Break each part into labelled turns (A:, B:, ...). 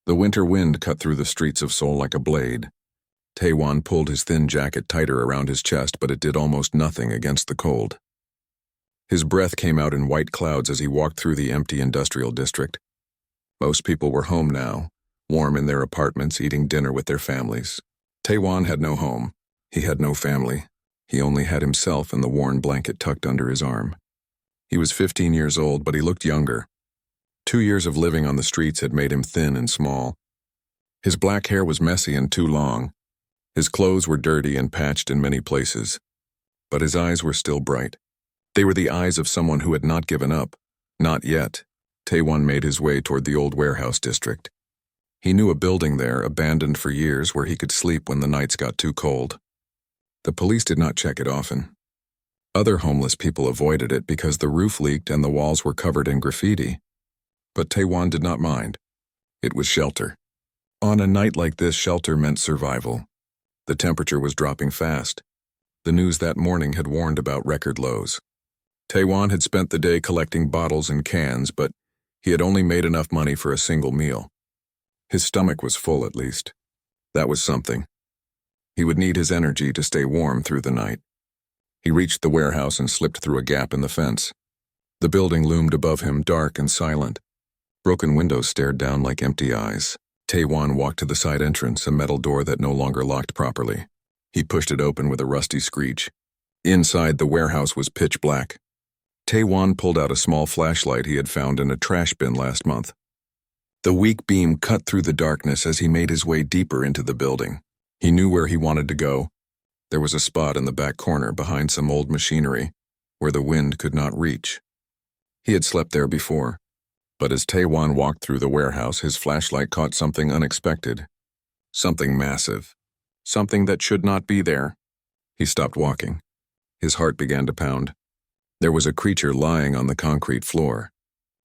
A: The winter wind cut through the streets of Seoul like a blade. Taewon pulled his thin jacket tighter around his chest, but it did almost nothing against the cold. His breath came out in white clouds as he walked through the empty industrial district. Most people were home now, warm in their apartments, eating dinner with their families. Taewon had no home. He had no family. He only had himself and the worn blanket tucked under his arm. He was 15 years old, but he looked younger. 2 years of living on the streets had made him thin and small. His black hair was messy and too long. His clothes were dirty and patched in many places. But his eyes were still bright. They were the eyes of someone who had not given up. Not yet. Taewon made his way toward the old warehouse district. He knew a building there, abandoned for years, where he could sleep when the nights got too cold. The police did not check it often. Other homeless people avoided it because the roof leaked and the walls were covered in graffiti. But Taewon did not mind. It was shelter. On a night like this, shelter meant survival. The temperature was dropping fast. The news that morning had warned about record lows. Taewon had spent the day collecting bottles and cans, but he had only made enough money for a single meal. His stomach was full, at least. That was something. He would need his energy to stay warm through the night. He reached the warehouse and slipped through a gap in the fence. The building loomed above him, dark and silent. Broken windows stared down like empty eyes. Taewon walked to the side entrance, a metal door that no longer locked properly. He pushed it open with a rusty screech. Inside, the warehouse was pitch black. Taewon pulled out a small flashlight he had found in a trash bin last month. The weak beam cut through the darkness as he made his way deeper into the building. He knew where he wanted to go. There was a spot in the back corner behind some old machinery, where the wind could not reach. He had slept there before. But as Taewon walked through the warehouse, his flashlight caught something unexpected. Something massive. Something that should not be there. He stopped walking. His heart began to pound. There was a creature lying on the concrete floor.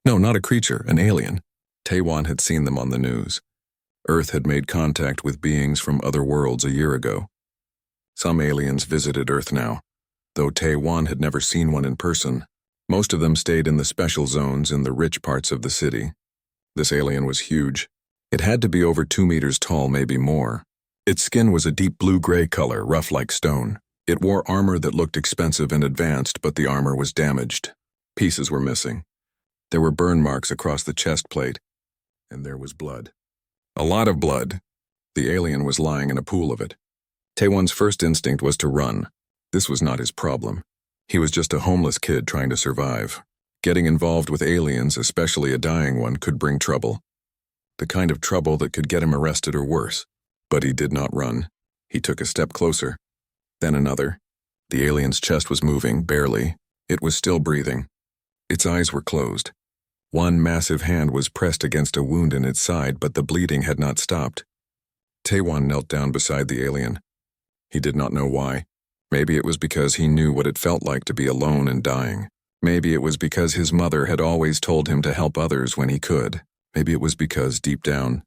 A: No, not a creature, an alien. Taewon had seen them on the news. Earth had made contact with beings from other worlds a year ago. Some aliens visited Earth now, though Taewon had never seen one in person. Most of them stayed in the special zones in the rich parts of the city. This alien was huge. It had to be over 2 meters tall, maybe more. Its skin was a deep blue-gray color, rough like stone. It wore armor that looked expensive and advanced, but the armor was damaged. Pieces were missing. There were burn marks across the chest plate, and there was blood. A lot of blood. The alien was lying in a pool of it. Taewon's first instinct was to run. This was not his problem. He was just a homeless kid trying to survive. Getting involved with aliens, especially a dying one, could bring trouble. The kind of trouble that could get him arrested or worse. But he did not run. He took a step closer. Then another. The alien's chest was moving, barely. It was still breathing. Its eyes were closed. One massive hand was pressed against a wound in its side, but the bleeding had not stopped. Taewon knelt down beside the alien. He did not know why. Maybe it was because he knew what it felt like to be alone and dying. Maybe it was because his mother had always told him to help others when he could. Maybe it was because, deep down,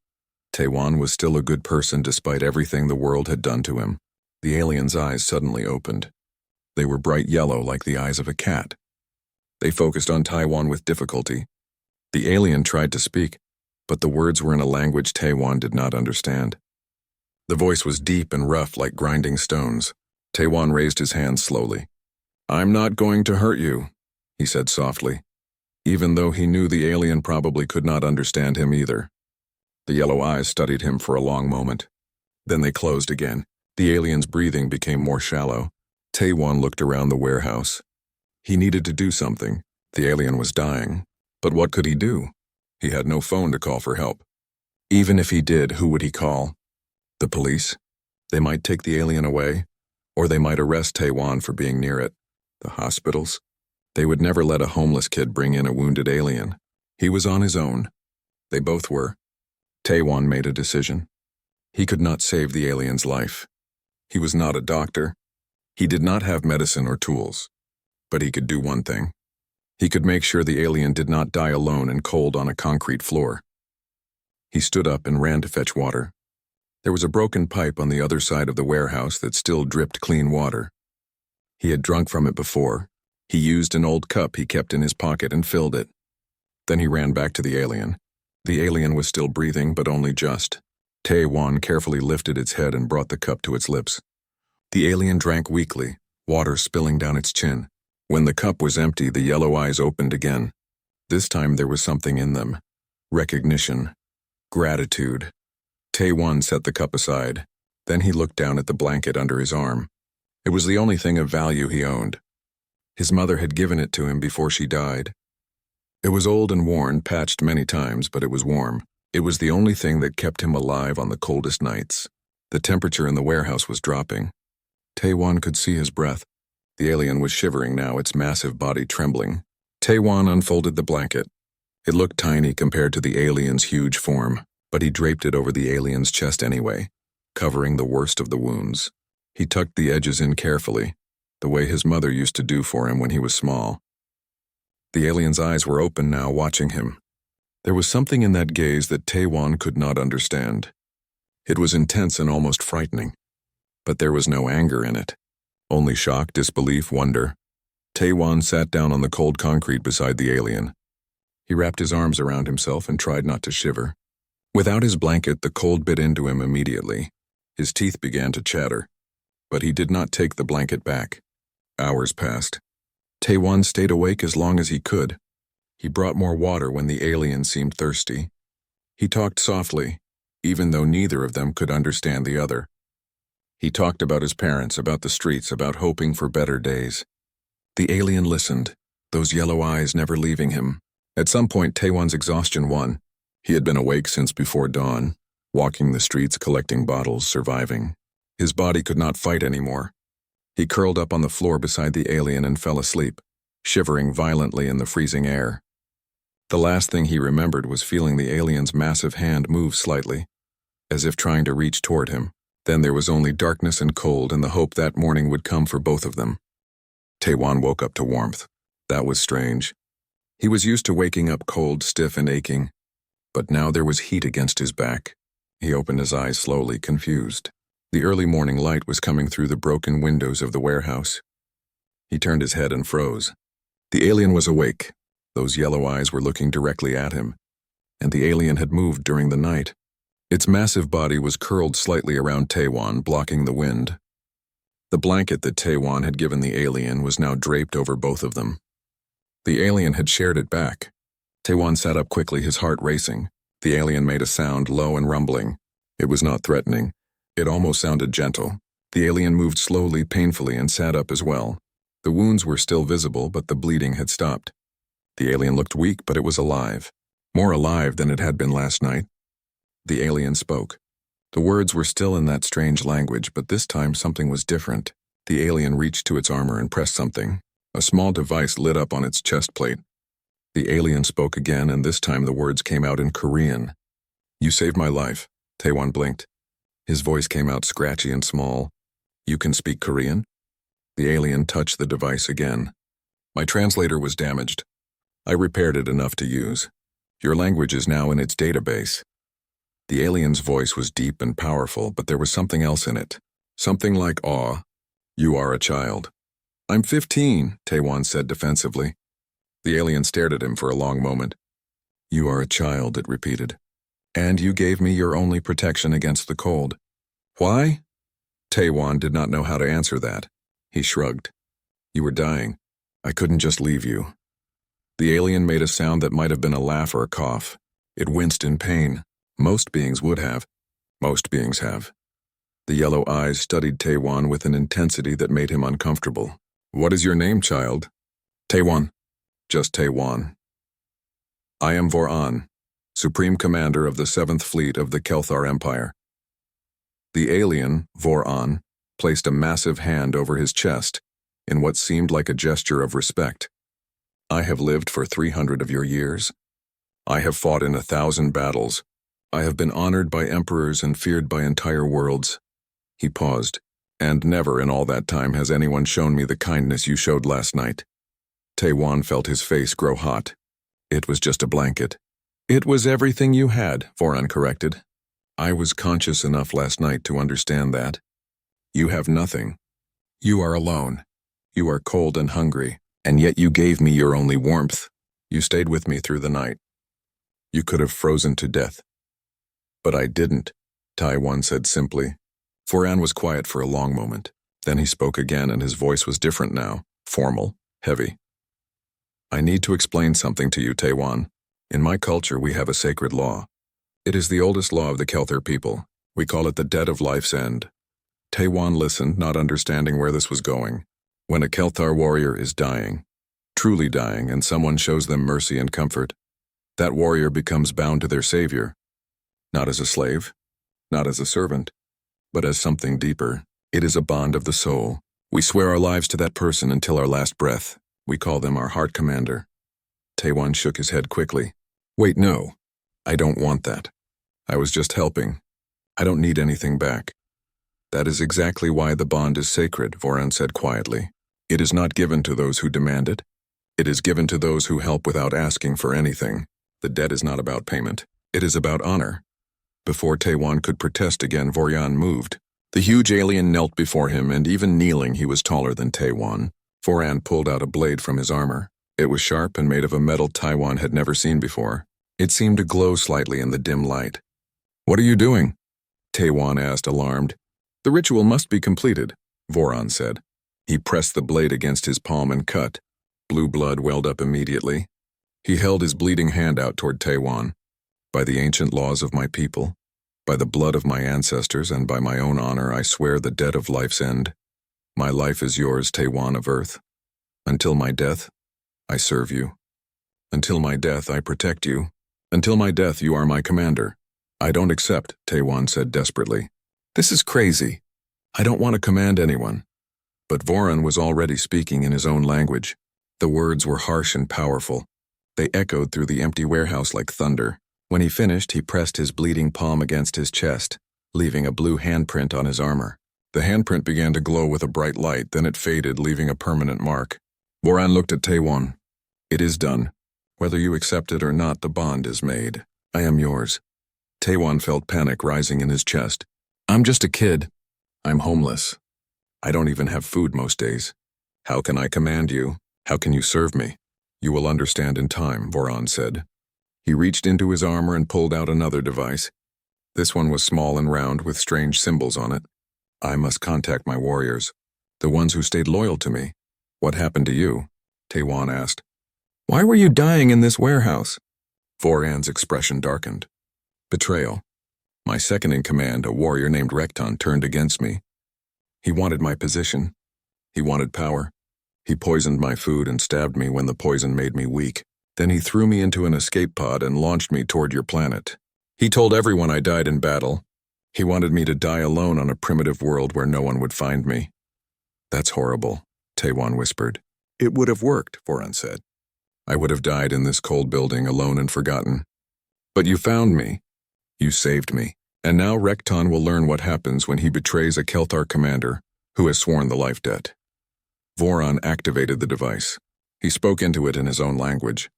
A: Taewon was still a good person despite everything the world had done to him. The alien's eyes suddenly opened. They were bright yellow like the eyes of a cat. They focused on Taewon with difficulty. The alien tried to speak, but the words were in a language Taewon did not understand. The voice was deep and rough like grinding stones. Taewon raised his hands slowly. "I'm not going to hurt you," he said softly, even though he knew the alien probably could not understand him either. The yellow eyes studied him for a long moment. Then they closed again. The alien's breathing became more shallow. Taewon looked around the warehouse. He needed to do something. The alien was dying. But what could he do? He had no phone to call for help. Even if he did, who would he call? The police? They might take the alien away. Or they might arrest Taewon for being near it. The hospitals? They would never let a homeless kid bring in a wounded alien. He was on his own. They both were. Taewon made a decision. He could not save the alien's life. He was not a doctor. He did not have medicine or tools. But he could do one thing. He could make sure the alien did not die alone and cold on a concrete floor. He stood up and ran to fetch water. There was a broken pipe on the other side of the warehouse that still dripped clean water. He had drunk from it before. He used an old cup he kept in his pocket and filled it. Then he ran back to the alien. The alien was still breathing, but only just. Tae-wan carefully lifted its head and brought the cup to its lips. The alien drank weakly, water spilling down its chin. When the cup was empty, the yellow eyes opened again. This time there was something in them. Recognition. Gratitude. Tae-wan set the cup aside. Then he looked down at the blanket under his arm. It was the only thing of value he owned. His mother had given it to him before she died. It was old and worn, patched many times, but it was warm. It was the only thing that kept him alive on the coldest nights. The temperature in the warehouse was dropping. Tae-wan could see his breath. The alien was shivering now, its massive body trembling. Tae-wan unfolded the blanket. It looked tiny compared to the alien's huge form, but he draped it over the alien's chest anyway, covering the worst of the wounds. He tucked the edges in carefully, the way his mother used to do for him when he was small. The alien's eyes were open now, watching him. There was something in that gaze that Tae-wan could not understand. It was intense and almost frightening, but there was no anger in it. Only shock, disbelief, wonder. Tae-wan sat down on the cold concrete beside the alien. He wrapped his arms around himself and tried not to shiver. Without his blanket, the cold bit into him immediately. His teeth began to chatter, but he did not take the blanket back. Hours passed. Tae-wan stayed awake as long as he could. He brought more water when the alien seemed thirsty. He talked softly, even though neither of them could understand the other. He talked about his parents, about the streets, about hoping for better days. The alien listened, those yellow eyes never leaving him. At some point, Tae-wan's exhaustion won. He had been awake since before dawn, walking the streets, collecting bottles, surviving. His body could not fight anymore. He curled up on the floor beside the alien and fell asleep, shivering violently in the freezing air. The last thing he remembered was feeling the alien's massive hand move slightly, as if trying to reach toward him. Then there was only darkness and cold and the hope that morning would come for both of them. Tae-wan woke up to warmth. That was strange. He was used to waking up cold, stiff, and aching, but now there was heat against his back. He opened his eyes slowly, confused. The early morning light was coming through the broken windows of the warehouse. He turned his head and froze. The alien was awake. Those yellow eyes were looking directly at him, and the alien had moved during the night. Its massive body was curled slightly around Tae-wan, blocking the wind. The blanket that Tae-wan had given the alien was now draped over both of them. The alien had shared it back. Tae-wan sat up quickly, his heart racing. The alien made a sound, low and rumbling. It was not threatening. It almost sounded gentle. The alien moved slowly, painfully, and sat up as well. The wounds were still visible, but the bleeding had stopped. The alien looked weak, but it was alive. More alive than it had been last night. The alien spoke. The words were still in that strange language, but this time something was different. The alien reached to its armor and pressed something. A small device lit up on its chest plate. The alien spoke again, and this time the words came out in Korean. "You saved my life." Tae-wan blinked. His voice came out scratchy and small. "You can speak Korean?" The alien touched the device again. "My translator was damaged. I repaired it enough to use. Your language is now in its database." The alien's voice was deep and powerful, but there was something else in it. Something like awe. "You are a child." "I'm 15, Tae-wan said defensively. The alien stared at him for a long moment. "You are a child," it repeated. "And you gave me your only protection against the cold." "Why?" Tae-wan did not know how to answer that. He shrugged. "You were dying. I couldn't just leave you." The alien made a sound that might have been a laugh or a cough. It winced in pain. Most beings would have. Most beings have. The yellow eyes studied Tae-wan with an intensity that made him uncomfortable. "What is your name, child?" "Tae-wan." "Just Tae-wan." "I am Vor-an, Supreme Commander of the 7th Fleet of the Kelthar Empire." The alien, Vor-an, placed a massive hand over his chest in what seemed like a gesture of respect. "I have lived for 300 of your years. I have fought in 1,000 battles. I have been honored by emperors and feared by entire worlds." He paused. "And never in all that time has anyone shown me the kindness you showed last night." Tae-wan felt his face grow hot. "It was just a blanket." "It was everything you had," Vor-an corrected. "I was conscious enough last night to understand that. You have nothing. You are alone. You are cold and hungry, and yet you gave me your only warmth. You stayed with me through the night. You could have frozen to death. But I didn't, Taiwan said simply. Voran was quiet for a long moment. Then he spoke again, and his voice was different now, formal, heavy. I need to explain something to you, Taiwan. In my culture, we have a sacred law. It is the oldest law of the Kelthar people. We call it the debt of life's end. Taiwan listened, not understanding where this was going. When a Kelthar warrior is dying, truly dying, and someone shows them mercy and comfort, that warrior becomes bound to their savior, not as a slave, not as a servant, but as something deeper. It is a bond of the soul. We swear our lives to that person until our last breath. We call them our heart commander. Taiwan shook his head quickly. Wait, no. I don't want that. I was just helping. I don't need anything back. That is exactly why the bond is sacred, Voran said quietly. It is not given to those who demand it. It is given to those who help without asking for anything. The debt is not about payment. It is about honor. Before Taiwan could protest again, Voran moved. The huge alien knelt before him, and even kneeling, he was taller than Taiwan. Voran pulled out a blade from his armor. It was sharp and made of a metal Taiwan had never seen before. It seemed to glow slightly in the dim light. What are you doing? Taiwan asked, alarmed. The ritual must be completed, Voran said. He pressed the blade against his palm and cut. Blue blood welled up immediately. He held his bleeding hand out toward Taiwan. By the ancient laws of my people, by the blood of my ancestors, and by my own honor, I swear the debt of life's end. My life is yours, Taiwan of Earth. Until my death, I serve you. Until my death, I protect you. Until my death, you are my commander. I don't accept, Taiwan said desperately. This is crazy. I don't want to command anyone. But Voran was already speaking in his own language. The words were harsh and powerful. They echoed through the empty warehouse like thunder. When he finished, he pressed his bleeding palm against his chest, leaving a blue handprint on his armor. The handprint began to glow with a bright light, then it faded, leaving a permanent mark. Voran looked at Taiwan. It is done. Whether you accept it or not, the bond is made. I am yours. Taiwan felt panic rising in his chest. I'm just a kid. I'm homeless. I don't even have food most days. How can I command you? How can you serve me? You will understand in time, Voran said. He reached into his armor and pulled out another device. This one was small and round with strange symbols on it. I must contact my warriors, the ones who stayed loyal to me. What happened to you? Taiwan asked. Why were you dying in this warehouse? Voran's expression darkened. Betrayal. My second in command, a warrior named Rekton, turned against me. He wanted my position. He wanted power. He poisoned my food and stabbed me when the poison made me weak. Then he threw me into an escape pod and launched me toward your planet. He told everyone I died in battle. He wanted me to die alone on a primitive world where no one would find me. That's horrible, Taiwan whispered. It would have worked, Voran said. I would have died in this cold building alone and forgotten. But you found me. You saved me. And now Rekton will learn what happens when he betrays a Kelthar commander who has sworn the life debt. Voran activated the device. He spoke into it in his own language.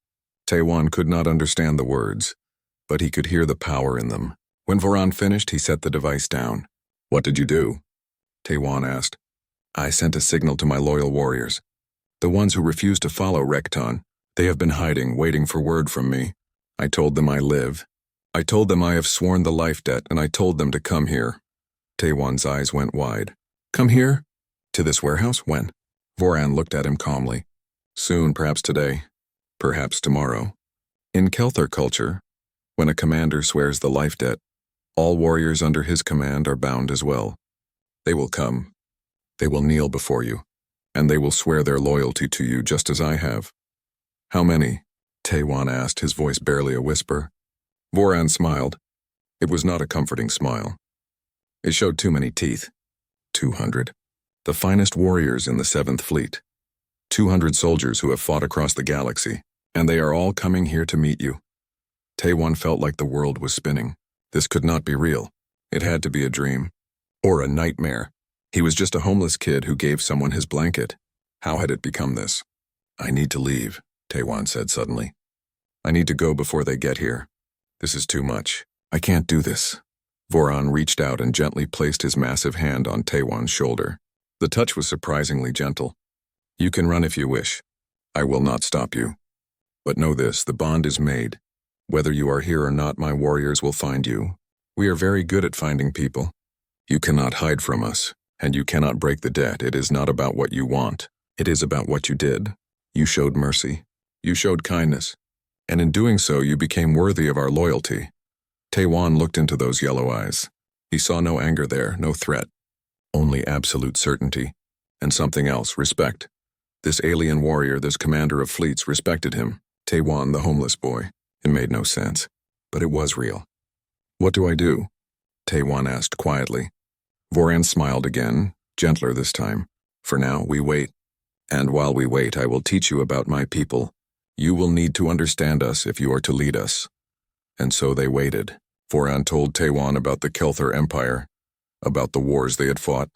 A: Taiwan could not understand the words, but he could hear the power in them. When Voran finished, he set the device down. What did you do? Taiwan asked. I sent a signal to my loyal warriors. The ones who refused to follow Rekton. They have been hiding, waiting for word from me. I told them I live. I told them I have sworn the life debt, and I told them to come here. Taiwan's eyes went wide. Come here? To this warehouse? When? Voran looked at him calmly. Soon, perhaps today. Perhaps tomorrow. In Kelthar culture, when a commander swears the life debt, all warriors under his command are bound as well. They will come. They will kneel before you, and they will swear their loyalty to you just as I have. How many? Taiwan asked, his voice barely a whisper. Voran smiled. It was not a comforting smile. It showed too many teeth. 200. The finest warriors in the 7th Fleet. 200 soldiers who have fought across the galaxy, and they are all coming here to meet you. Taiwan felt like the world was spinning. This could not be real. It had to be a dream. Or a nightmare. He was just a homeless kid who gave someone his blanket. How had it become this? I need to leave, Taiwan said suddenly. I need to go before they get here. This is too much. I can't do this. Voran reached out and gently placed his massive hand on Taiwan's shoulder. The touch was surprisingly gentle. You can run if you wish. I will not stop you. But know this, the bond is made. Whether you are here or not, my warriors will find you. We are very good at finding people. You cannot hide from us, and you cannot break the debt. It is not about what you want. It is about what you did. You showed mercy. You showed kindness. And in doing so, you became worthy of our loyalty. Taewon looked into those yellow eyes. He saw no anger there, no threat. Only absolute certainty. And something else, respect. This alien warrior, this commander of fleets, respected him. Taewon, the homeless boy. It made no sense, but it was real. What do I do? Taewon asked quietly. Voran smiled again, gentler this time. For now, we wait. And while we wait, I will teach you about my people. You will need to understand us if you are to lead us. And so they waited. Voran told Taewon about the Kelthar Empire, about the wars they had fought,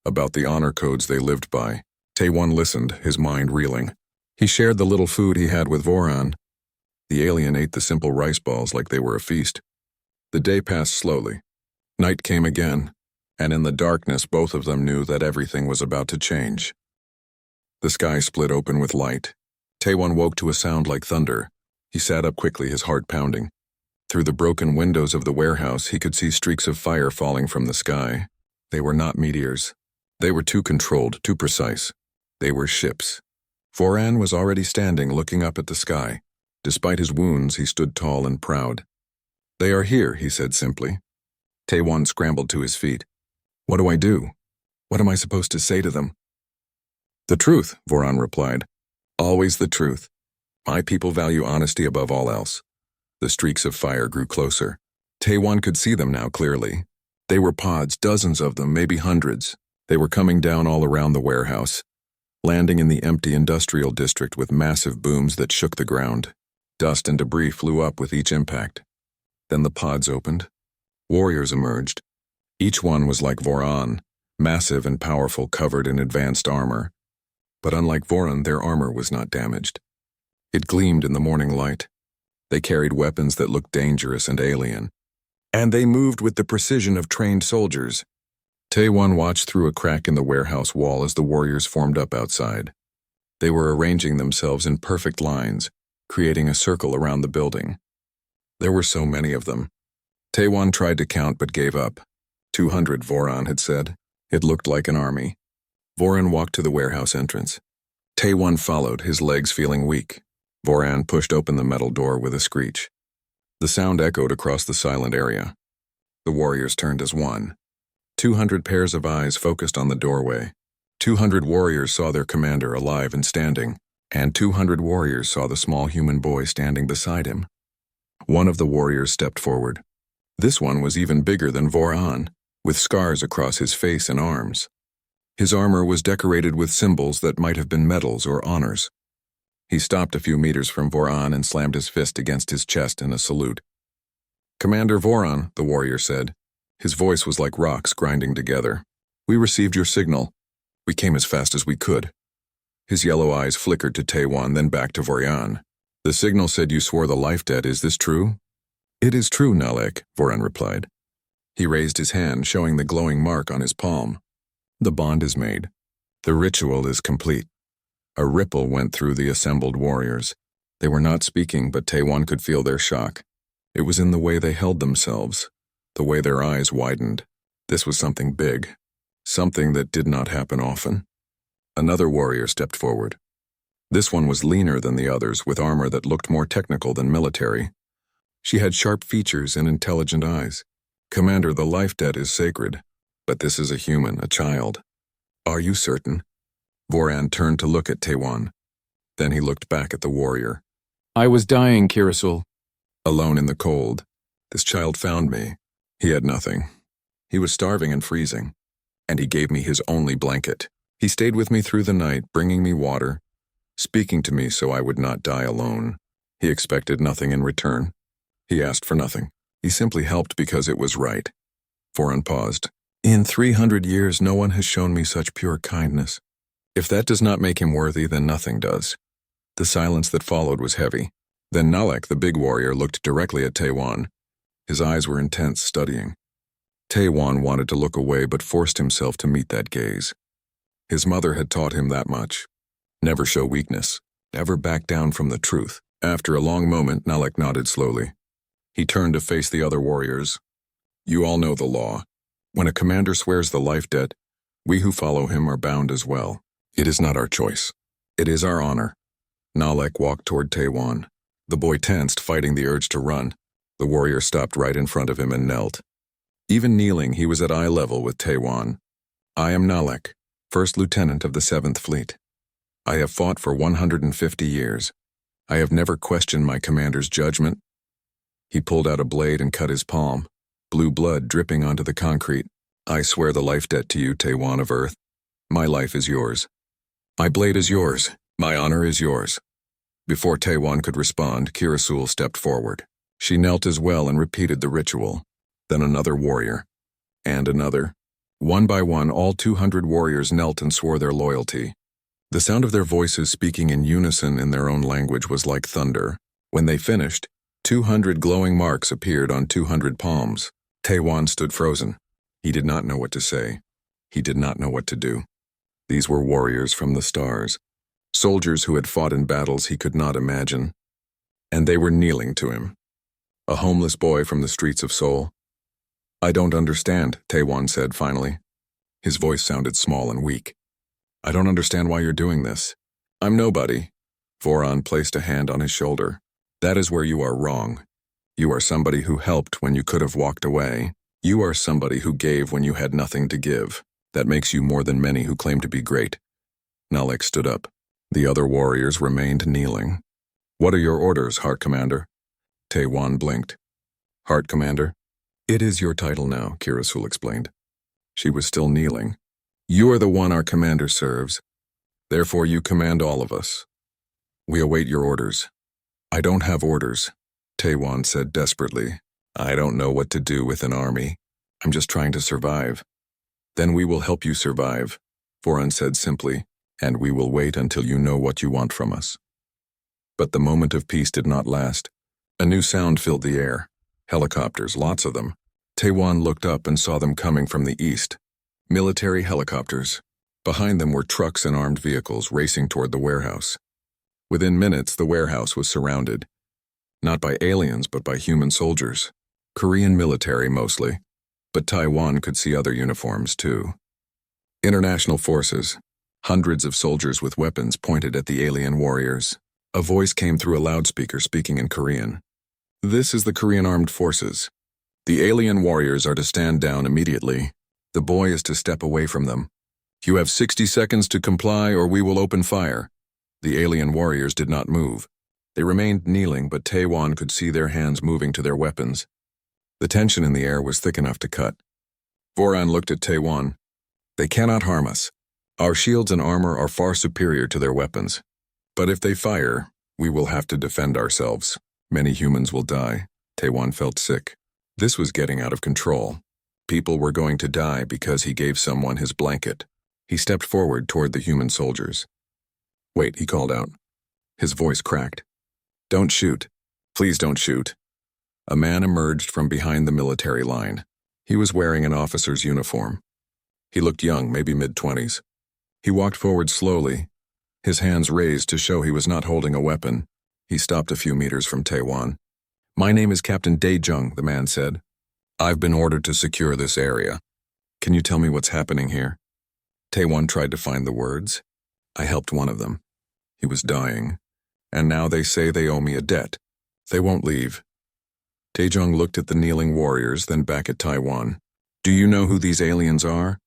A: about the honor codes they lived by. Taewon listened, his mind reeling. He shared the little food he had with Voran. The alien ate the simple rice balls like they were a feast. The day passed slowly. Night came again, and in the darkness both of them knew that everything was about to change. The sky split open with light. Taewon woke to a sound like thunder. He sat up quickly, his heart pounding. Through the broken windows of the warehouse, he could see streaks of fire falling from the sky. They were not meteors. They were too controlled, too precise. They were ships. Voran was already standing, looking up at the sky. Despite his wounds, he stood tall and proud. They are here, he said simply. Taewon scrambled to his feet. What do I do? What am I supposed to say to them? The truth, Voran replied. Always the truth. My people value honesty above all else. The streaks of fire grew closer. Taewon could see them now clearly. They were pods, dozens of them, maybe hundreds. They were coming down all around the warehouse, landing in the empty industrial district with massive booms that shook the ground. Dust and debris flew up with each impact. Then the pods opened. Warriors emerged. Each one was like Voran, massive and powerful, covered in advanced armor. But unlike Voran, their armor was not damaged. It gleamed in the morning light. They carried weapons that looked dangerous and alien. And they moved with the precision of trained soldiers. Taewon watched through a crack in the warehouse wall as the warriors formed up outside. They were arranging themselves in perfect lines, creating a circle around the building. There were so many of them. Taewon tried to count but gave up. 200, Voran had said. It looked like an army. Voran walked to the warehouse entrance. Taewon followed, his legs feeling weak. Voran pushed open the metal door with a screech. The sound echoed across the silent area. The warriors turned as one. 200 pairs of eyes focused on the doorway. 200 warriors saw their commander alive and standing, and 200 warriors saw the small human boy standing beside him. One of the warriors stepped forward. This one was even bigger than Voran, with scars across his face and arms. His armor was decorated with symbols that might have been medals or honors. He stopped a few meters from Voran and slammed his fist against his chest in a salute. Commander Voran, the warrior said. His voice was like rocks grinding together. We received your signal. We came as fast as we could. His yellow eyes flickered to Taewon, then back to Voran. The signal said you swore the life debt. Is this true? It is true, Nalek, Voran replied. He raised his hand, showing the glowing mark on his palm. The bond is made. The ritual is complete. A ripple went through the assembled warriors. They were not speaking, but Taewon could feel their shock. It was in the way they held themselves, the way their eyes widened. This was something big, something that did not happen often. Another warrior stepped forward. This one was leaner than the others, with armor that looked more technical than military. She had sharp features and intelligent eyes. Commander, the life debt is sacred, but this is a human, a child. Are you certain? Voran turned to look at Taewon. Then he looked back at the warrior. I was dying, Kirasul. Alone in the cold. This child found me. He had nothing. He was starving and freezing. And he gave me his only blanket. He stayed with me through the night, bringing me water, speaking to me so I would not die alone. He expected nothing in return. He asked for nothing. He simply helped because it was right. Voran paused. In 300 years, no one has shown me such pure kindness. If that does not make him worthy, then nothing does. The silence that followed was heavy. Then Nalek, the big warrior, looked directly at Taewon. His eyes were intense, studying. Taewon wanted to look away but forced himself to meet that gaze. His mother had taught him that much. Never show weakness. Never back down from the truth. After a long moment, Nalek nodded slowly. He turned to face the other warriors. You all know the law. When a commander swears the life debt, we who follow him are bound as well. It is not our choice. It is our honor. Nalek walked toward Taiwan. The boy tensed, fighting the urge to run. The warrior stopped right in front of him and knelt. Even kneeling, he was at eye level with Taiwan. I am Nalek, First Lieutenant of the 7th Fleet. I have fought for 150 years. I have never questioned my commander's judgment. He pulled out a blade and cut his palm, blue blood dripping onto the concrete. I swear the life debt to you, Taiwan of Earth. My life is yours. My blade is yours. My honor is yours. Before Taiwan could respond, Kirasul stepped forward. She knelt as well and repeated the ritual. Then another warrior. And another. One by one, all 200 warriors knelt and swore their loyalty. The sound of their voices speaking in unison in their own language was like thunder. When they finished, 200 glowing marks appeared on 200 palms. Taiwan stood frozen. He did not know what to say. He did not know what to do. These were warriors from the stars. Soldiers who had fought in battles he could not imagine. And they were kneeling to him. A homeless boy from the streets of Seoul. I don't understand, Taiwan said finally. His voice sounded small and weak. I don't understand why you're doing this. I'm nobody. Voron placed a hand on his shoulder. That is where you are wrong. You are somebody who helped when you could have walked away. You are somebody who gave when you had nothing to give. That makes you more than many who claim to be great. Nalek stood up. The other warriors remained kneeling. What are your orders, Heart Commander? Taiwan blinked. Heart Commander? It is your title now, Kirasul explained. She was still kneeling. You are the one our commander serves. Therefore you command all of us. We await your orders. I don't have orders, Taiwan said desperately. I don't know what to do with an army. I'm just trying to survive. Then we will help you survive, Voron said simply, and we will wait until you know what you want from us. But the moment of peace did not last. A new sound filled the air. Helicopters, lots of them. Taiwan looked up and saw them coming from the east. Military helicopters. Behind them were trucks and armed vehicles racing toward the warehouse. Within minutes, the warehouse was surrounded. Not by aliens, but by human soldiers. Korean military mostly. But Taiwan could see other uniforms too. International forces. Hundreds of soldiers with weapons pointed at the alien warriors. A voice came through a loudspeaker speaking in Korean. This is the Korean Armed Forces. The alien warriors are to stand down immediately. The boy is to step away from them. You have 60 seconds to comply or we will open fire. The alien warriors did not move. They remained kneeling, but Taiwan could see their hands moving to their weapons. The tension in the air was thick enough to cut. Voron looked at Taiwan. They cannot harm us. Our shields and armor are far superior to their weapons. But if they fire, we will have to defend ourselves. Many humans will die. Taiwan felt sick. This was getting out of control. People were going to die because he gave someone his blanket. He stepped forward toward the human soldiers. Wait, he called out. His voice cracked. Don't shoot. Please don't shoot. A man emerged from behind the military line. He was wearing an officer's uniform. He looked young, maybe mid-20s. He walked forward slowly, his hands raised to show he was not holding a weapon. He stopped a few meters from Taiwan. My name is Captain Daejung, the man said. I've been ordered to secure this area. Can you tell me what's happening here? Taiwan tried to find the words. I helped one of them. He was dying. And now they say they owe me a debt. They won't leave. Daejung looked at the kneeling warriors, then back at Taiwan. Do you know who these aliens are?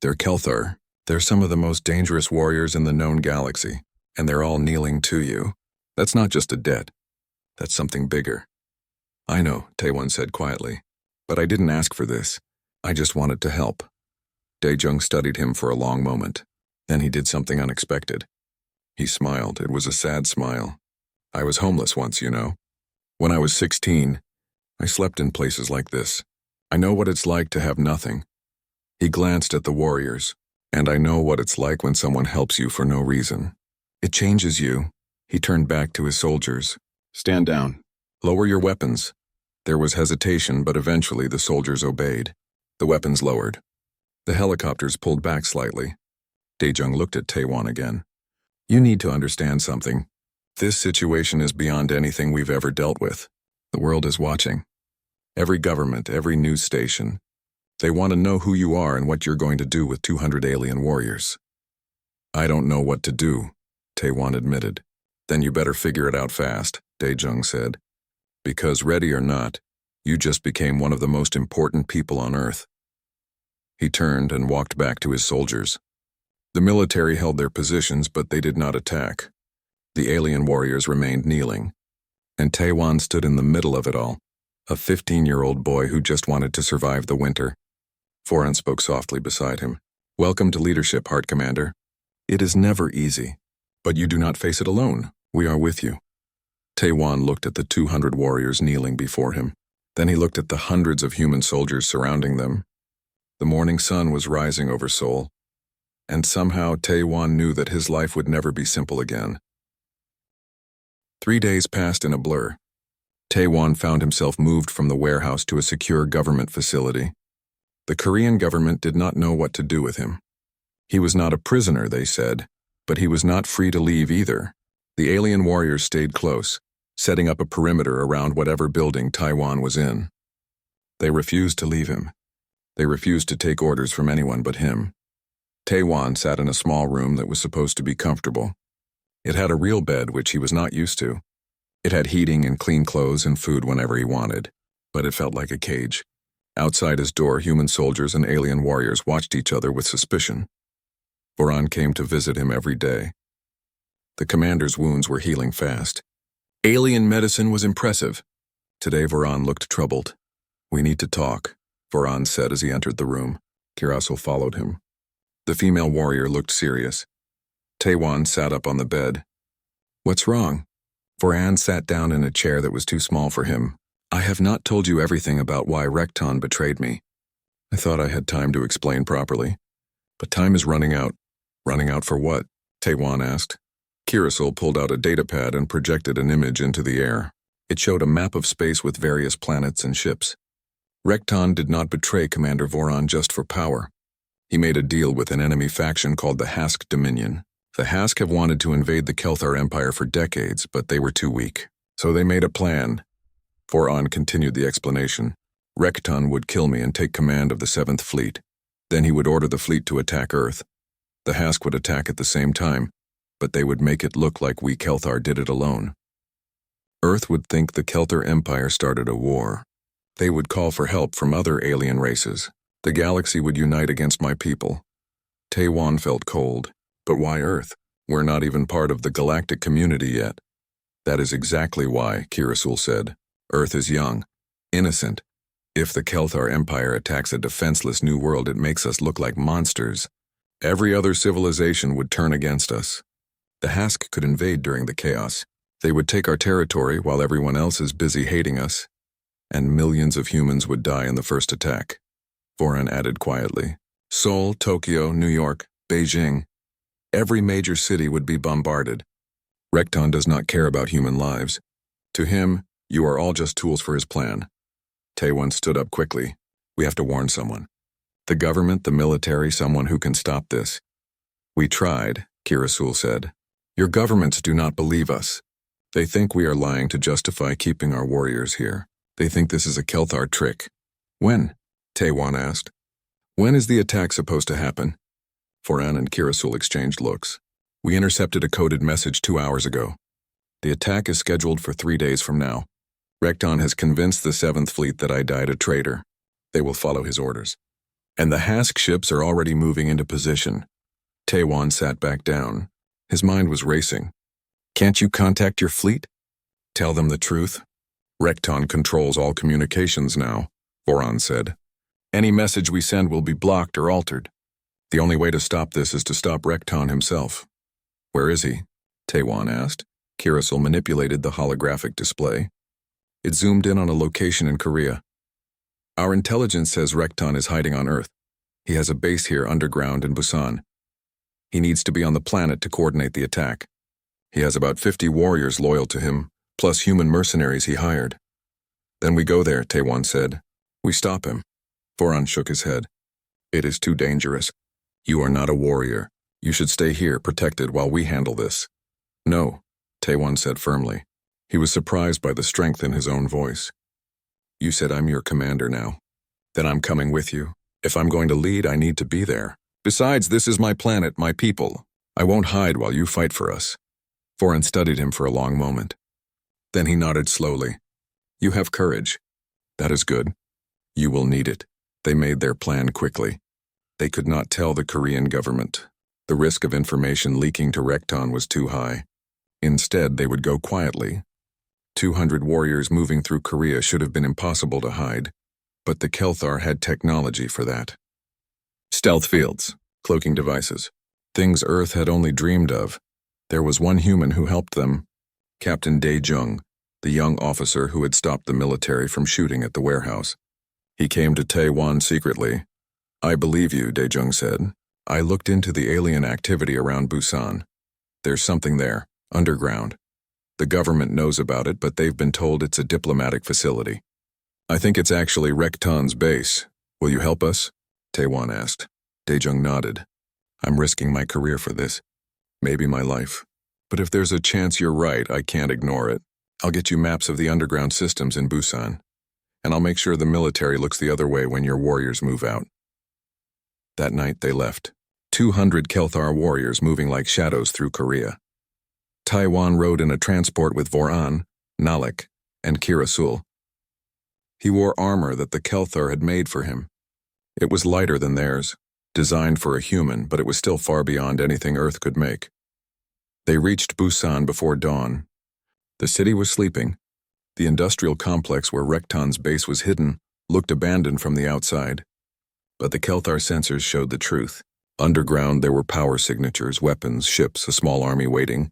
A: They're Kelthar. They're some of the most dangerous warriors in the known galaxy, and they're all kneeling to you. That's not just a debt. That's something bigger. I know, Taiwan said quietly, but I didn't ask for this. I just wanted to help. Daejung studied him for a long moment. Then he did something unexpected. He smiled. It was a sad smile. I was homeless once, you know. When I was 16, I slept in places like this. I know what it's like to have nothing. He glanced at the warriors. And I know what it's like when someone helps you for no reason. It changes you. He turned back to his soldiers. Stand down. Lower your weapons. There was hesitation, but eventually the soldiers obeyed. The weapons lowered. The helicopters pulled back slightly. Daejung looked at Taiwan again. You need to understand something. This situation is beyond anything we've ever dealt with. The world is watching. Every government, every news station. They want to know who you are and what you're going to do with 200 alien warriors. I don't know what to do, Taewon admitted. Then you better figure it out fast, Daejung said. Because ready or not, you just became one of the most important people on Earth. He turned and walked back to his soldiers. The military held their positions, but they did not attack. The alien warriors remained kneeling. And Taewon stood in the middle of it all, a 15-year-old boy who just wanted to survive the winter. Foran spoke softly beside him. Welcome to leadership, Heart Commander. It is never easy, but you do not face it alone. We are with you. Taewon looked at the 200 warriors kneeling before him. Then he looked at the hundreds of human soldiers surrounding them. The morning sun was rising over Seoul, and somehow Taewon knew that his life would never be simple again. 3 days passed in a blur. Taewon found himself moved from the warehouse to a secure government facility. The Korean government did not know what to do with him. He was not a prisoner, they said, but he was not free to leave either. The alien warriors stayed close, setting up a perimeter around whatever building Taewon was in. They refused to leave him. They refused to take orders from anyone but him. Taewon sat in a small room that was supposed to be comfortable. It had a real bed, which he was not used to. It had heating and clean clothes and food whenever he wanted, but it felt like a cage. Outside his door, human soldiers and alien warriors watched each other with suspicion. Voran came to visit him every day. The commander's wounds were healing fast. Alien medicine was impressive. Today, Voran looked troubled. We need to talk, Voran said as he entered the room. Kirasul followed him. The female warrior looked serious. Taewon sat up on the bed. What's wrong? Voran sat down in a chair that was too small for him. I have not told you everything about why Rekton betrayed me. I thought I had time to explain properly. But time is running out. Running out for what? Taewon asked. Kirasul pulled out a datapad and projected an image into the air. It showed a map of space with various planets and ships. Rekton did not betray Commander Voran just for power. He made a deal with an enemy faction called the Hask Dominion. The Hask have wanted to invade the Kelthar Empire for decades, but they were too weak. So they made a plan. Voran continued the explanation. Rekton would kill me and take command of the 7th Fleet. Then he would order the fleet to attack Earth. The Hask would attack at the same time, but they would make it look like we Kelthar did it alone. Earth would think the Kelthar Empire started a war. They would call for help from other alien races. The galaxy would unite against my people. Taewon felt cold. But why Earth? We're not even part of the galactic community yet. That is exactly why, Kirasul said. Earth is young, innocent. If the Kelthar Empire attacks a defenseless new world, it makes us look like monsters. Every other civilization would turn against us. The Hask could invade during the chaos. They would take our territory while everyone else is busy hating us. And millions of humans would die in the first attack. Voran added quietly. Seoul, Tokyo, New York, Beijing. Every major city would be bombarded. Rekton does not care about human lives. To him, you are all just tools for his plan. Taewon stood up quickly. We have to warn someone. The government, the military, someone who can stop this. We tried, Kirasul said. Your governments do not believe us. They think we are lying to justify keeping our warriors here. They think this is a Kelthar trick. When? Taewon asked. When is the attack supposed to happen? Voran and Kirasul exchanged looks. We intercepted a coded message 2 hours ago. The attack is scheduled for 3 days from now. Rekton has convinced the 7th Fleet that I died a traitor. They will follow his orders. And the Hask ships are already moving into position. Taewon sat back down. His mind was racing. Can't you contact your fleet? Tell them the truth. Rekton controls all communications now, Voran said. Any message we send will be blocked or altered. The only way to stop this is to stop Rekton himself. Where is he? Taewon asked. Kirasul manipulated the holographic display. It zoomed in on a location in Korea. Our intelligence says Rekton is hiding on Earth. He has a base here underground in Busan. He needs to be on the planet to coordinate the attack. He has about 50 warriors loyal to him, plus human mercenaries he hired. Then we go there, Taewon said. We stop him. Voran shook his head. It is too dangerous. You are not a warrior. You should stay here protected while we handle this. No, Taewon said firmly. He was surprised by the strength in his own voice. You said I'm your commander now. Then I'm coming with you. If I'm going to lead, I need to be there. Besides, this is my planet, my people. I won't hide while you fight for us. Voran studied him for a long moment. Then he nodded slowly. You have courage. That is good. You will need it. They made their plan quickly. They could not tell the Korean government. The risk of information leaking to Rekton was too high. Instead, they would go quietly. 200 warriors moving through Korea should have been impossible to hide, but the Kelthar had technology for that. Stealth fields, cloaking devices, things Earth had only dreamed of. There was one human who helped them, Captain Dae-jung, the young officer who had stopped the military from shooting at the warehouse. He came to Taewon secretly. I believe you, Dae-jung said. I looked into the alien activity around Busan. There's something there, underground. The government knows about it, but they've been told it's a diplomatic facility. I think it's actually Rekton's base. Will you help us? Taewon asked. Dae-jung nodded. I'm risking my career for this. Maybe my life. But if there's a chance you're right, I can't ignore it. I'll get you maps of the underground systems in Busan. And I'll make sure the military looks the other way when your warriors move out. That night they left. 200 Kelthar warriors moving like shadows through Korea. Taewon rode in a transport with Voran, Nalek, and Kirasul. He wore armor that the Kelthar had made for him. It was lighter than theirs, designed for a human, but it was still far beyond anything Earth could make. They reached Busan before dawn. The city was sleeping. The industrial complex where Rekton's base was hidden looked abandoned from the outside. But the Kelthar sensors showed the truth. Underground there were power signatures, weapons, ships, a small army waiting.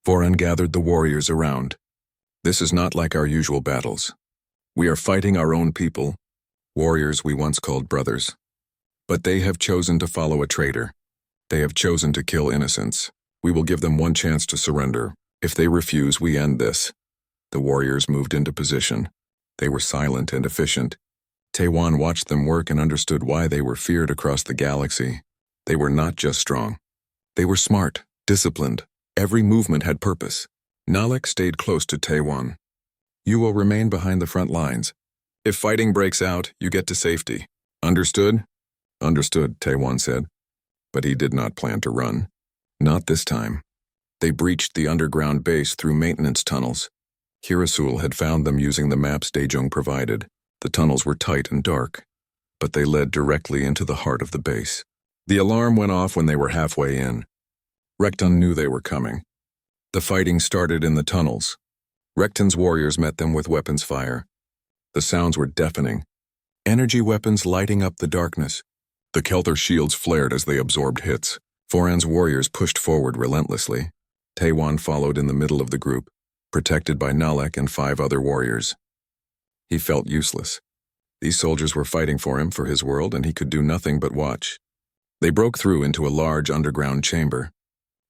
A: Voran gathered the warriors around. This is not like our usual battles. We are fighting our own people, warriors we once called brothers. But they have chosen to follow a traitor. They have chosen to kill innocents. We will give them one chance to surrender. If they refuse, we end this. The warriors moved into position. They were silent and efficient. Taewon watched them work and understood why they were feared across the galaxy. They were not just strong. They were smart, disciplined. Every movement had purpose. Nalek stayed close to Taewon. You will remain behind the front lines. If fighting breaks out, you get to safety. Understood? Understood, Taewon said. But he did not plan to run. Not this time. They breached the underground base through maintenance tunnels. Kirasul had found them using the maps Dae-jung provided. The tunnels were tight and dark, but they led directly into the heart of the base. The alarm went off when they were halfway in. Rekton knew they were coming. The fighting started in the tunnels. Rekton's warriors met them with weapons fire. The sounds were deafening. Energy weapons lighting up the darkness. The Kelthar shields flared as they absorbed hits. Voran's warriors pushed forward relentlessly. Taewon followed in the middle of the group, protected by Nalek and 5 other warriors. He felt useless. These soldiers were fighting for him, for his world, and he could do nothing but watch. They broke through into a large underground chamber.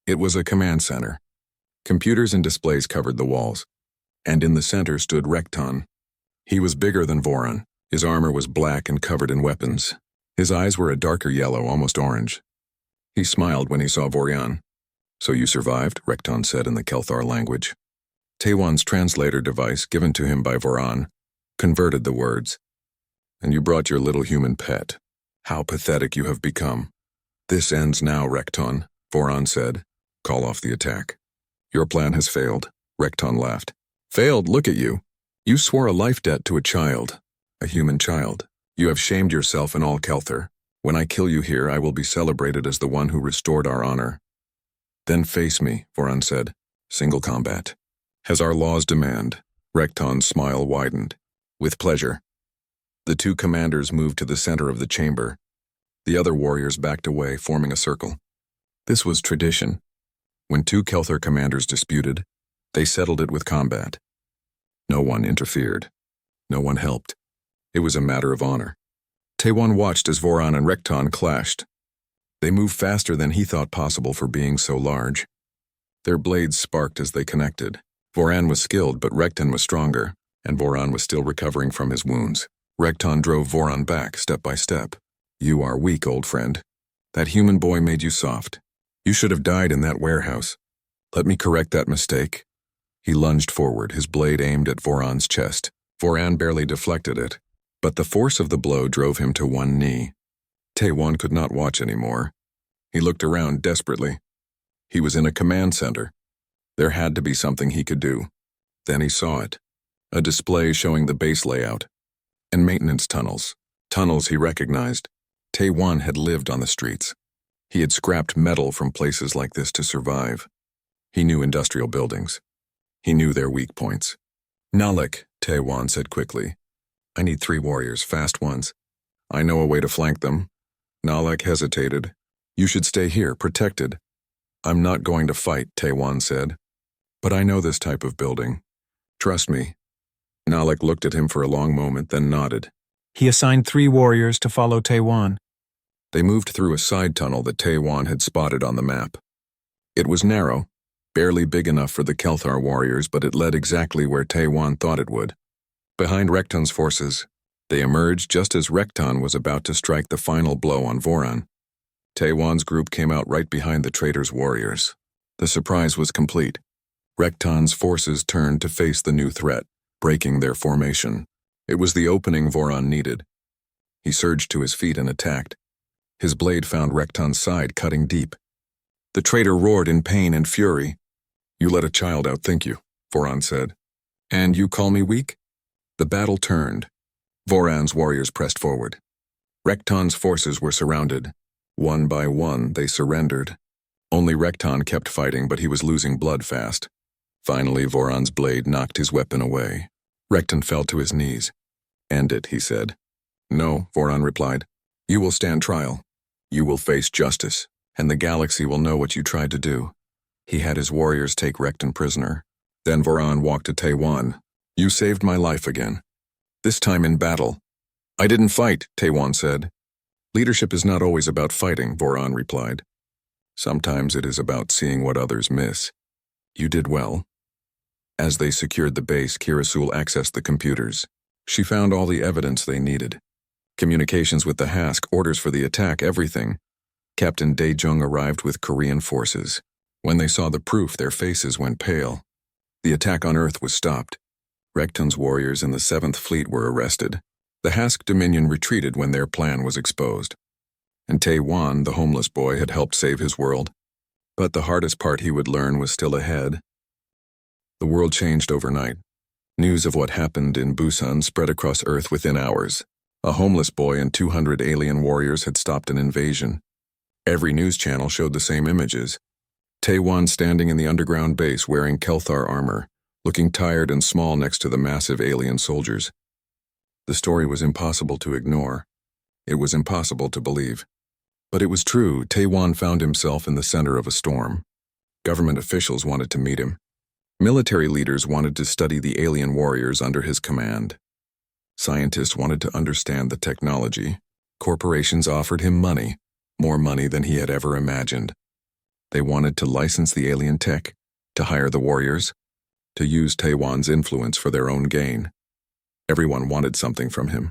A: It was a command center. Computers and displays covered the walls, and in the center stood Rekton. He was bigger than Voran. His armor was black and covered in weapons. His eyes were a darker yellow, almost orange. He smiled when he saw Voran. So you survived, Rekton said in the Kelthar language. Taewon's translator device, given to him by Voran, converted the words. And you brought your little human pet. How pathetic you have become. This ends now, Rekton, Voran said. Call off the attack. Your plan has failed, Rekton laughed. Failed? Look at you. You swore a life debt to a child, a human child. You have shamed yourself and all Kelthar. When I kill you here, I will be celebrated as the one who restored our honor. Then face me, Voran said. Single combat. As our laws demand. Rekton's smile widened. With pleasure. The 2 commanders moved to the center of the chamber. The other warriors backed away, forming a circle. This was tradition. When 2 Kelthar commanders disputed, they settled it with combat. No one interfered. No one helped. It was a matter of honor. Taewon watched as Voran and Rekton clashed. They moved faster than he thought possible for being so large. Their blades sparked as they connected. Voran was skilled, but Rekton was stronger, and Voran was still recovering from his wounds. Rekton drove Voran back, step by step. You are weak, old friend. That human boy made you soft. You should have died in that warehouse. Let me correct that mistake. He lunged forward, his blade aimed at Voran's chest. Voran barely deflected it, but the force of the blow drove him to one knee. Taewon could not watch anymore. He looked around desperately. He was in a command center. There had to be something he could do. Then he saw it. A display showing the base layout. And maintenance tunnels. Tunnels he recognized. Taewon had lived on the streets. He had scrapped metal from places like this to survive. He knew industrial buildings. He knew their weak points. Nalik, Taewon said quickly. I need 3 warriors, fast ones. I know a way to flank them. Nalik hesitated. You should stay here, protected. I'm not going to fight, Taewon said. But I know this type of building. Trust me. Nalik looked at him for a long moment, then nodded.
B: He assigned 3 warriors to follow Taewon.
A: They moved through a side tunnel that Taewon had spotted on the map. It was narrow, barely big enough for the Kelthar warriors, but it led exactly where Taewon thought it would. Behind Rekton's forces, they emerged just as Rekton was about to strike the final blow on Voran. Taewon's group came out right behind the traitor's warriors. The surprise was complete. Rekton's forces turned to face the new threat, breaking their formation. It was the opening Voran needed. He surged to his feet and attacked. His blade found Rekton's side, cutting deep. The traitor roared in pain and fury. You let a child outthink you, Voran said. And you call me weak? The battle turned. Voran's warriors pressed forward. Rekton's forces were surrounded. One by one, they surrendered. Only Rekton kept fighting, but he was losing blood fast. Finally, Voran's blade knocked his weapon away. Rekton fell to his knees. End it, he said. No, Voran replied. You will stand trial. You will face justice, and the galaxy will know what you tried to do. He had his warriors take Rekton prisoner. Then Voran walked to Taewon. You saved my life again. This time in battle. I didn't fight, Taewon said. Leadership is not always about fighting, Voran replied. Sometimes it is about seeing what others miss. You did well. As they secured the base, Kirasul accessed the computers. She found all the evidence they needed. Communications with the Hask, orders for the attack, everything. Captain Daejung arrived with Korean forces. When they saw the proof, their faces went pale. The attack on Earth was stopped. Rekton's warriors in the 7th Fleet were arrested. The Hask Dominion retreated when their plan was exposed. And Taewon, the homeless boy, had helped save his world. But the hardest part he would learn was still ahead. The world changed overnight. News of what happened in Busan spread across Earth within hours. A homeless boy and 200 alien warriors had stopped an invasion. Every news channel showed the same images. Taewon standing in the underground base wearing Kelthar armor, looking tired and small next to the massive alien soldiers. The story was impossible to ignore. It was impossible to believe. But it was true. Taewon found himself in the center of a storm. Government officials wanted to meet him. Military leaders wanted to study the alien warriors under his command. Scientists wanted to understand the technology. Corporations offered him money, more money than he had ever imagined. They wanted to license the alien tech, to hire the warriors, to use Taewon's influence for their own gain. Everyone wanted something from him.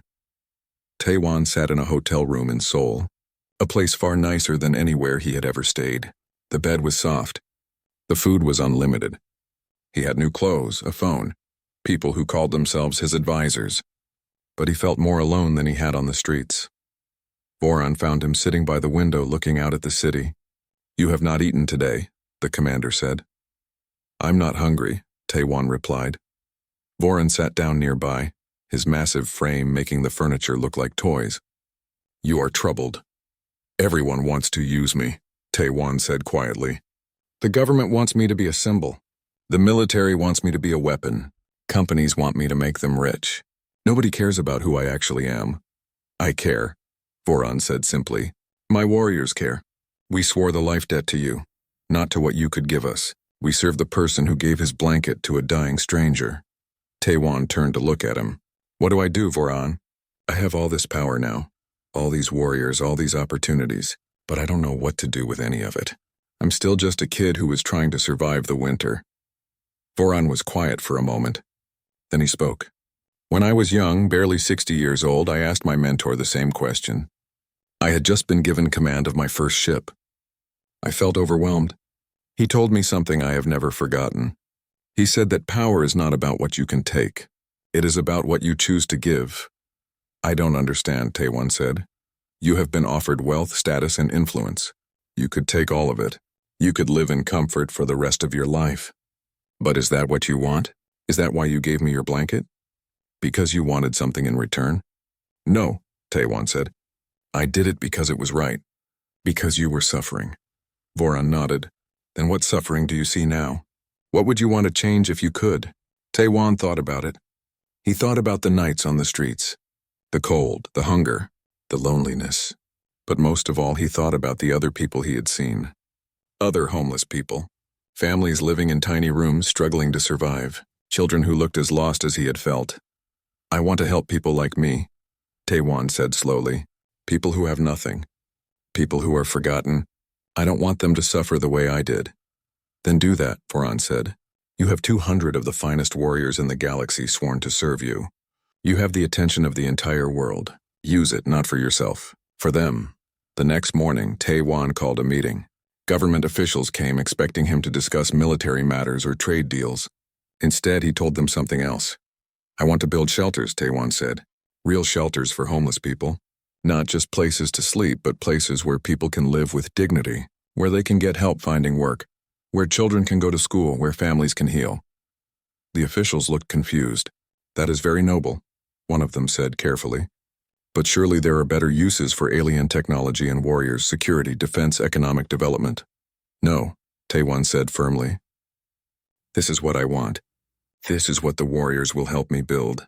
A: Taewon sat in a hotel room in Seoul, a place far nicer than anywhere he had ever stayed. The bed was soft. The food was unlimited. He had new clothes, a phone, people who called themselves his advisors. But he felt more alone than he had on the streets. Voran found him sitting by the window looking out at the city. You have not eaten today, the commander said. I'm not hungry, Taewon replied. Voran sat down nearby, his massive frame making the furniture look like toys. You are troubled. Everyone wants to use me, Taewon said quietly. The government wants me to be a symbol. The military wants me to be a weapon. Companies want me to make them rich. Nobody cares about who I actually am. I care, Voran said simply. My warriors care. We swore the life debt to you, not to what you could give us. We serve the person who gave his blanket to a dying stranger. Taewon turned to look at him. What do I do, Voran? I have all this power now. All these warriors, all these opportunities. But I don't know what to do with any of it. I'm still just a kid who was trying to survive the winter. Voran was quiet for a moment. Then he spoke. When I was young, barely 60 years old, I asked my mentor the same question. I had just been given command of my first ship. I felt overwhelmed. He told me something I have never forgotten. He said that power is not about what you can take. It is about what you choose to give. I don't understand, Taewon said. You have been offered wealth, status, and influence. You could take all of it. You could live in comfort for the rest of your life. But is that what you want? Is that why you gave me your blanket? Because you wanted something in return? No, Taewon said. I did it because it was right. Because you were suffering. Voran nodded. Then what suffering do you see now? What would you want to change if you could? Taewon thought about it. He thought about the nights on the streets. The cold, the hunger, the loneliness. But most of all, he thought about the other people he had seen. Other homeless people. Families living in tiny rooms struggling to survive. Children who looked as lost as he had felt. I want to help people like me, Taewon said slowly. People who have nothing. People who are forgotten. I don't want them to suffer the way I did. Then do that, Voran said. You have 200 of the finest warriors in the galaxy sworn to serve you. You have the attention of the entire world. Use it not for yourself, for them. The next morning, Taewon called a meeting. Government officials came expecting him to discuss military matters or trade deals. Instead, he told them something else. I want to build shelters, Taewon said. Real shelters for homeless people. Not just places to sleep, but places where people can live with dignity, where they can get help finding work, where children can go to school, where families can heal. The officials looked confused. That is very noble, one of them said carefully. But surely there are better uses for alien technology and warriors, security, defense, economic development. No, Taewon said firmly. This is what I want. This is what the warriors will help me build.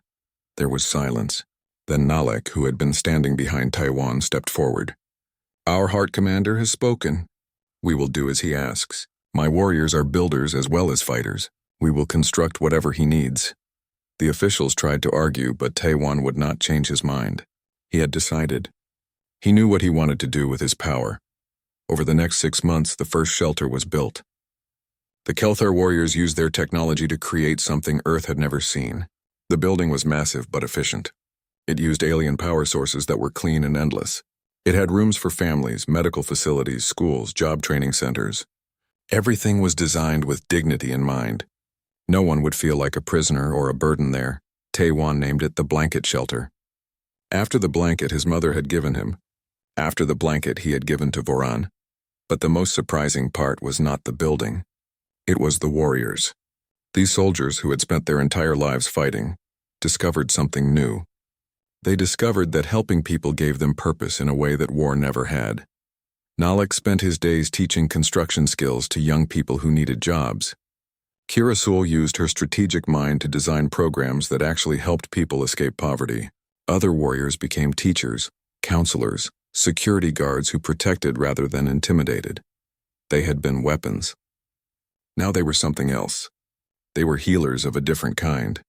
A: There was silence. Then Nalek, who had been standing behind Taewon, stepped forward. Our Heart Commander has spoken. We will do as he asks. My warriors are builders as well as fighters. We will construct whatever he needs. The officials tried to argue, but Taewon would not change his mind. He had decided. He knew what he wanted to do with his power. Over the next 6 months, the first shelter was built. The Kelthar warriors used their technology to create something Earth had never seen. The building was massive but efficient. It used alien power sources that were clean and endless. It had rooms for families, medical facilities, schools, job training centers. Everything was designed with dignity in mind. No one would feel like a prisoner or a burden there. Taewon named it the blanket shelter. After the blanket his mother had given him. After the blanket he had given to Voran. But the most surprising part was not the building. It was the warriors. These soldiers who had spent their entire lives fighting discovered something new. They discovered that helping people gave them purpose in a way that war never had. Nalek spent his days teaching construction skills to young people who needed jobs. Kirasul used her strategic mind to design programs that actually helped people escape poverty. Other warriors became teachers, counselors, security guards who protected rather than intimidated. They had been weapons. Now they were something else. They were healers of a different kind.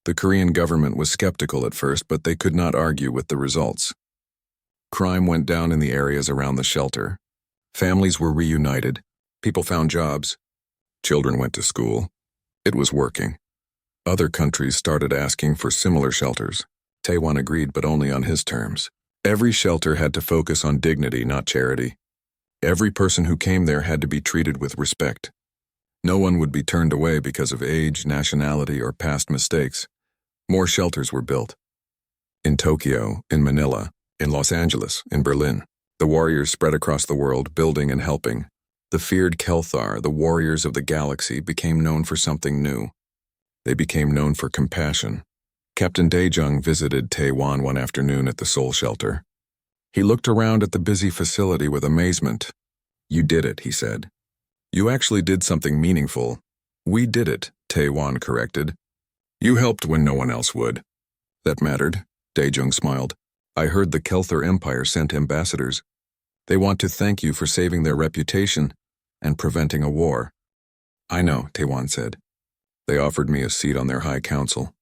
A: The Korean government was skeptical at first, but they could not argue with the results. Crime went down in the areas around the shelter. Families were reunited. People found jobs. Children went to school. It was working. Other countries started asking for similar shelters. Taewon agreed, but only on his terms. Every shelter had to focus on dignity, not charity. Every person who came there had to be treated with respect. No one would be turned away because of age, nationality, or past mistakes. More shelters were built. In Tokyo, in Manila, in Los Angeles, in Berlin, the warriors spread across the world, building and helping. The feared Kelthar, the warriors of the galaxy, became known for something new. They became known for compassion. Captain Daejung visited Taewon one afternoon at the Soul Shelter. He looked around at the busy facility with amazement. You did it, he said. You actually did something meaningful. We did it, Taewon corrected. You helped when no one else would. That mattered, Daejung smiled. I heard the Kelthar Empire sent ambassadors. They want to thank you for saving their reputation and preventing a war. I know, Taewon said. They offered me a seat on their High Council.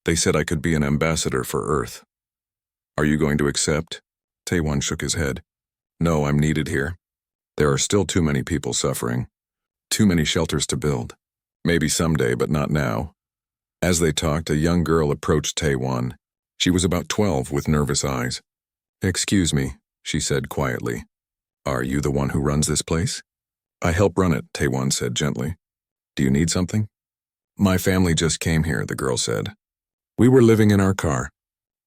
A: They said I could be an ambassador for Earth. Are you going to accept? Taewon shook his head. No, I'm needed here. There are still too many people suffering. Too many shelters to build. Maybe someday, but not now. As they talked, a young girl approached Taewon. She was about 12 with nervous eyes. Excuse me, she said quietly. Are you the one who runs this place? I help run it, Taewon said gently. Do you need something? My family just came here, the girl said. We were living in our car.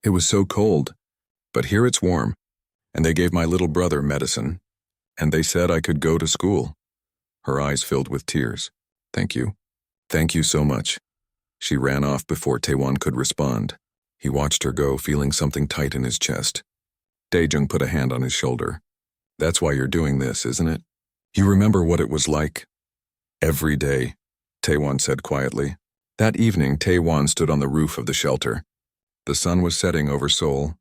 A: It was so cold, but here it's warm, and they gave my little brother medicine, and they said I could go to school. Her eyes filled with tears. Thank you. Thank you so much. She ran off before Taewon could respond. He watched her go, feeling something tight in his chest. Daejung put a hand on his shoulder. That's why you're doing this, isn't it? You remember what it was like? Every day, Taewon said quietly. That evening, Taewon stood on the roof of the shelter. The sun was setting over Seoul.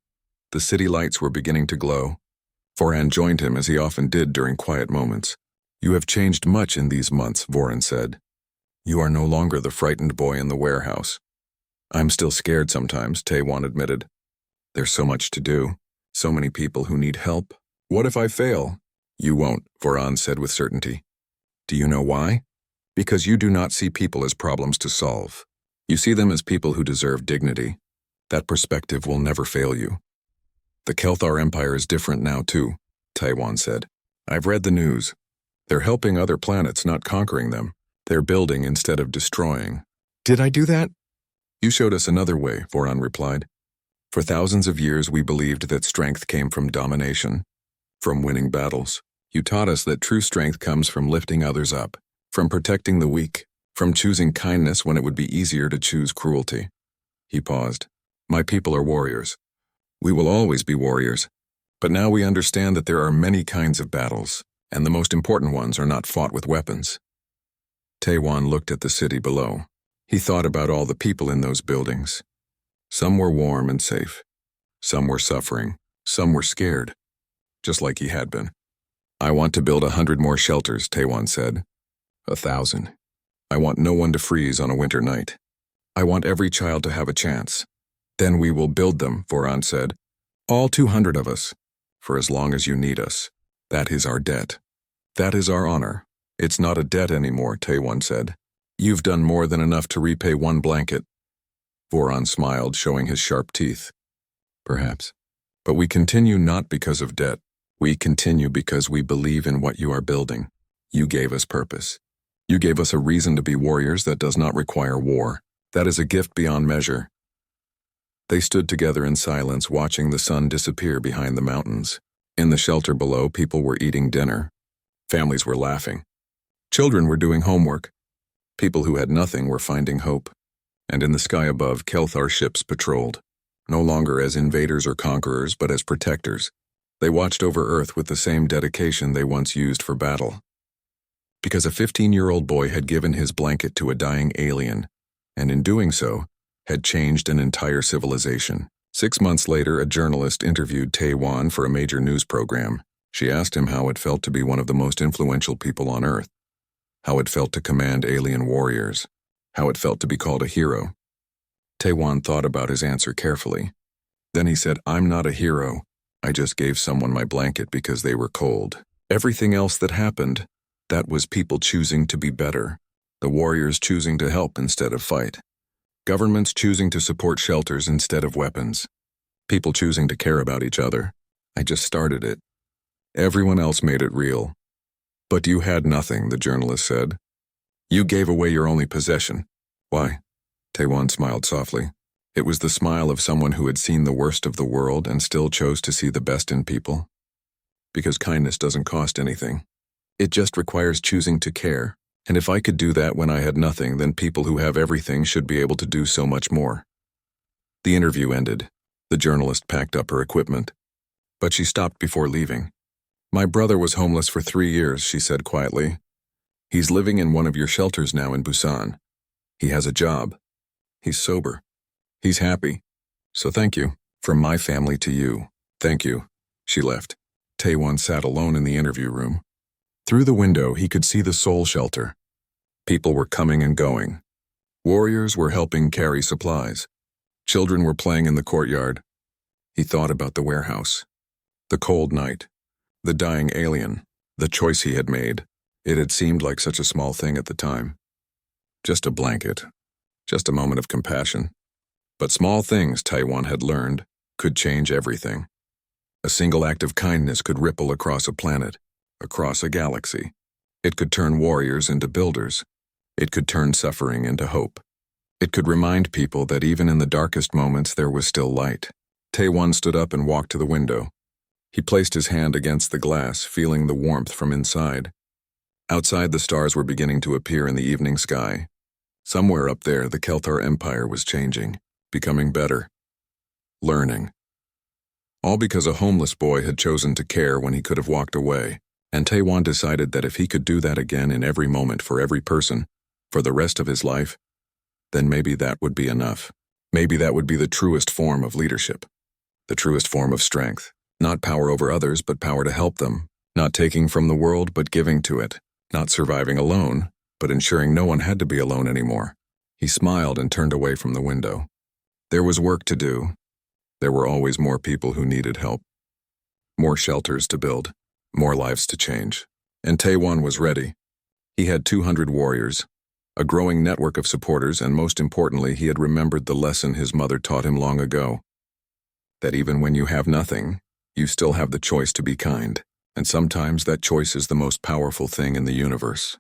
A: The city lights were beginning to glow. Voran joined him as he often did during quiet moments. You have changed much in these months, Voran said. You are no longer the frightened boy in the warehouse. I'm still scared sometimes, Taewon admitted. There's so much to do. So many people who need help. What if I fail? You won't, Voran said with certainty. Do you know why? Because you do not see people as problems to solve. You see them as people who deserve dignity. That perspective will never fail you. The Kelthar Empire is different now too, Taewon said. I've read the news. They're helping other planets, not conquering them. They're building instead of destroying. Did I do that? You showed us another way, Voran replied. For thousands of years we believed that strength came from domination, from winning battles. You taught us that true strength comes from lifting others up, from protecting the weak, from choosing kindness when it would be easier to choose cruelty. He paused. My people are warriors. We will always be warriors. But now we understand that there are many kinds of battles, and the most important ones are not fought with weapons. Taewon looked at the city below. He thought about all the people in those buildings. Some were warm and safe. Some were suffering. Some were scared. Just like he had been. I want to build 100 more shelters, Taewon said. 1,000. I want no one to freeze on a winter night. I want every child to have a chance. Then we will build them, Voran said. All 200 of us. For as long as you need us. That is our debt. That is our honor. It's not a debt anymore, Taewon said. You've done more than enough to repay one blanket. Voran smiled, showing his sharp teeth. Perhaps. But we continue not because of debt. We continue because we believe in what you are building. You gave us purpose. You gave us a reason to be warriors that does not require war. That is a gift beyond measure. They stood together in silence, watching the sun disappear behind the mountains. In the shelter below, people were eating dinner. Families were laughing. Children were doing homework. People who had nothing were finding hope. And in the sky above, Kelthar ships patrolled, no longer as invaders or conquerors, but as protectors. They watched over Earth with the same dedication they once used for battle. Because a 15-year-old boy had given his blanket to a dying alien, and in doing so, had changed an entire civilization. 6 months later, a journalist interviewed Taewon for a major news program. She asked him how it felt to be one of the most influential people on Earth, how it felt to command alien warriors, how it felt to be called a hero. Taewon thought about his answer carefully. Then he said, I'm not a hero. I just gave someone my blanket because they were cold. Everything else that happened, that was people choosing to be better, the warriors choosing to help instead of fight. Governments choosing to support shelters instead of weapons. People choosing to care about each other. I just started it. Everyone else made it real. But you had nothing, the journalist said. You gave away your only possession. Why? Taewon smiled softly. It was the smile of someone who had seen the worst of the world and still chose to see the best in people. Because kindness doesn't cost anything. It just requires choosing to care. And if I could do that when I had nothing, then people who have everything should be able to do so much more. The interview ended. The journalist packed up her equipment. But she stopped before leaving. My brother was homeless for 3 years, she said quietly. He's living in one of your shelters now in Busan. He has a job. He's sober. He's happy. So thank you. From my family to you. Thank you. She left. Taewon sat alone in the interview room. Through the window, he could see the Seoul shelter. People were coming and going. Warriors were helping carry supplies. Children were playing in the courtyard. He thought about the warehouse. The cold night. The dying alien. The choice he had made. It had seemed like such a small thing at the time. Just a blanket. Just a moment of compassion. But small things, Taewon had learned, could change everything. A single act of kindness could ripple across a planet, across a galaxy. It could turn warriors into builders. It could turn suffering into hope. It could remind people that even in the darkest moments there was still light. Taewon stood up and walked to the window. He placed his hand against the glass, feeling the warmth from inside. Outside, the stars were beginning to appear in the evening sky. Somewhere up there, the Kelthar Empire was changing, becoming better. Learning. All because a homeless boy had chosen to care when he could have walked away, and Taewon decided that if he could do that again in every moment for every person, for the rest of his life, then maybe that would be enough. Maybe that would be the truest form of leadership, the truest form of strength. Not power over others, but power to help them. Not taking from the world, but giving to it. Not surviving alone, but ensuring no one had to be alone anymore. He smiled and turned away from the window. There was work to do. There were always more people who needed help. More shelters to build. More lives to change. And Taewon was ready. He had 200 warriors, a growing network of supporters, and most importantly, he had remembered the lesson his mother taught him long ago. That even when you have nothing, you still have the choice to be kind, and sometimes that choice is the most powerful thing in the universe.